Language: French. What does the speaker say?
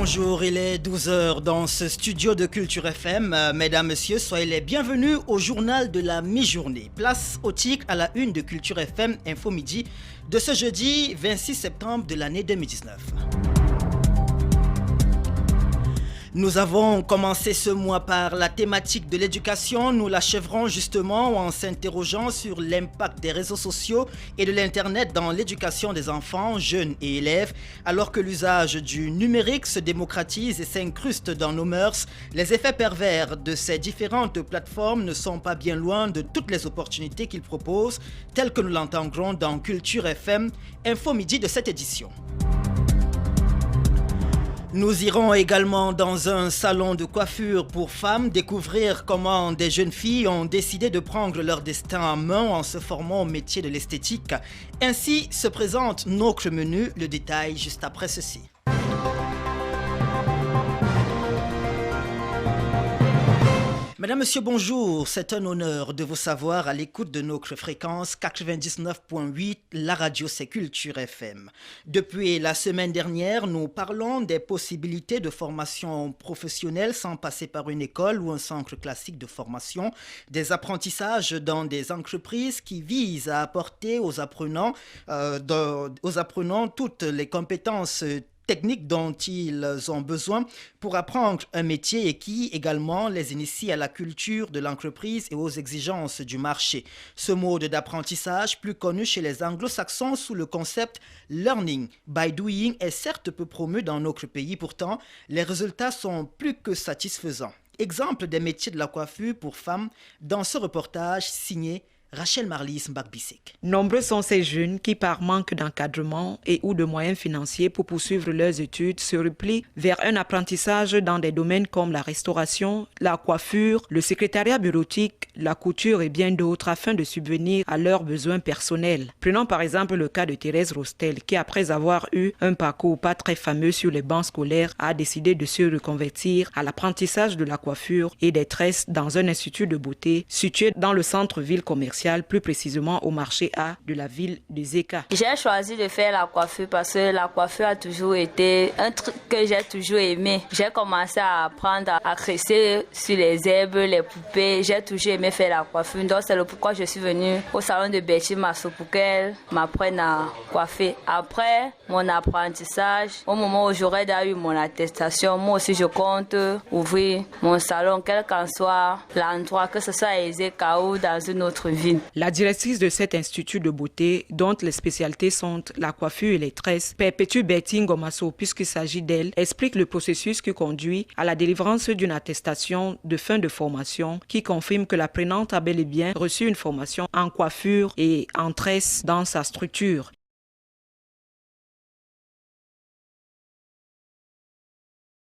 Bonjour, il est 12 heures dans ce studio de Culture FM. Mesdames, Messieurs, soyez les bienvenus au journal de la mi-journée. Place au tic à la une de Culture FM Info Midi de ce jeudi 26 septembre de l'année 2019. Nous avons commencé ce mois par la thématique de l'éducation. Nous l'achèverons justement en s'interrogeant sur l'impact des réseaux sociaux et de l'Internet dans l'éducation des enfants, jeunes et élèves. Alors que l'usage du numérique se démocratise et s'incruste dans nos mœurs, les effets pervers de ces différentes plateformes ne sont pas bien loin de toutes les opportunités qu'ils proposent, telles que nous l'entendrons dans Culture FM, Info Midi de cette édition. Nous irons également dans un salon de coiffure pour femmes découvrir comment des jeunes filles ont décidé de prendre leur destin en main en se formant au métier de l'esthétique. Ainsi se présente notre menu, le détail juste après ceci. Mesdames, Messieurs, bonjour. C'est un honneur de vous savoir à l'écoute de notre fréquence 99.8, la radio c'est Culture FM. Depuis la semaine dernière, nous parlons des possibilités de formation professionnelle sans passer par une école ou un centre classique de formation, des apprentissages dans des entreprises qui visent à apporter aux apprenants toutes les compétences techniques dont ils ont besoin pour apprendre un métier et qui également les initie à la culture de l'entreprise et aux exigences du marché. Ce mode d'apprentissage, plus connu chez les anglo-saxons sous le concept « learning by doing », est certes peu promu dans notre pays. Pourtant, les résultats sont plus que satisfaisants. Exemple des métiers de la coiffure pour femmes dans ce reportage signé Rachel Marlis Mbagbisek. Nombreux sont ces jeunes qui, par manque d'encadrement et ou de moyens financiers pour poursuivre leurs études, se replient vers un apprentissage dans des domaines comme la restauration, la coiffure, le secrétariat bureautique, la couture et bien d'autres afin de subvenir à leurs besoins personnels. Prenons par exemple le cas de Thérèse Rostel qui, après avoir eu un parcours pas très fameux sur les bancs scolaires, a décidé de se reconvertir à l'apprentissage de la coiffure et des tresses dans un institut de beauté situé dans le centre-ville commercial, plus précisément au marché A de la ville de Zeka. J'ai choisi de faire la coiffure parce que la coiffure a toujours été un truc que j'ai toujours aimé. J'ai commencé à apprendre à tresser sur les herbes, les poupées. J'ai toujours aimé faire la coiffure. Donc c'est le pourquoi je suis venue au salon de Betty Masso pour qu'elle m'apprenne à coiffer. Après mon apprentissage, au moment où j'aurai déjà eu mon attestation, moi aussi je compte ouvrir mon salon, quel qu'en soit l'endroit, que ce soit à Zeka ou dans une autre ville. La directrice de cet institut de beauté, dont les spécialités sont la coiffure et les tresses, Perpétue Betty Ngomasso, puisqu'il s'agit d'elle, explique le processus qui conduit à la délivrance d'une attestation de fin de formation qui confirme que l'apprenante a bel et bien reçu une formation en coiffure et en tresses dans sa structure.